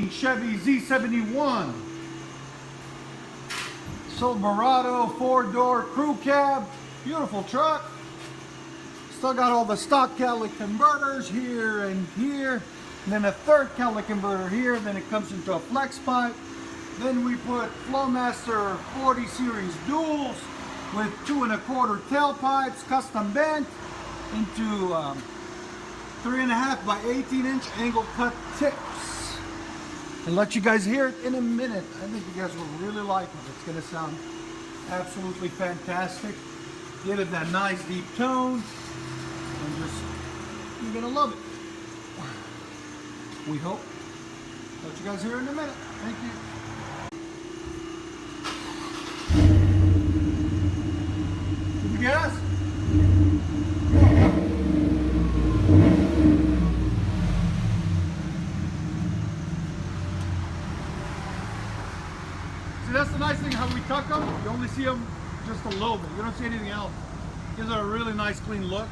2019 Chevy Z71 Silverado 4-door crew cab. Beautiful truck. Still got all the stock catalytic converters here and here. And then a third catalytic converter here. Then it comes into a flex pipe. Then we put Flowmaster 40 series duals with 2 1/4 tailpipes, custom bent into 3.5 by 18-inch angle cut tips. I'll let you guys hear it in a minute. I think you guys will really like it. It's going to sound absolutely fantastic. Give it that nice deep tone, and just, you're going to love it. We hope. Let you guys hear it in a minute. Thank you. Did you get us? See, that's the nice thing how we tuck them. You only see them just a little bit. You don't see anything else. Gives it a really nice clean look.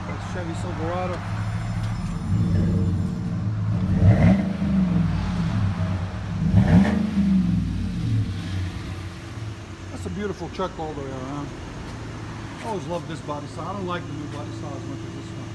That's Chevy Silverado. That's a beautiful truck all the way around. I always loved this body style. I don't like the new body style as much as this one.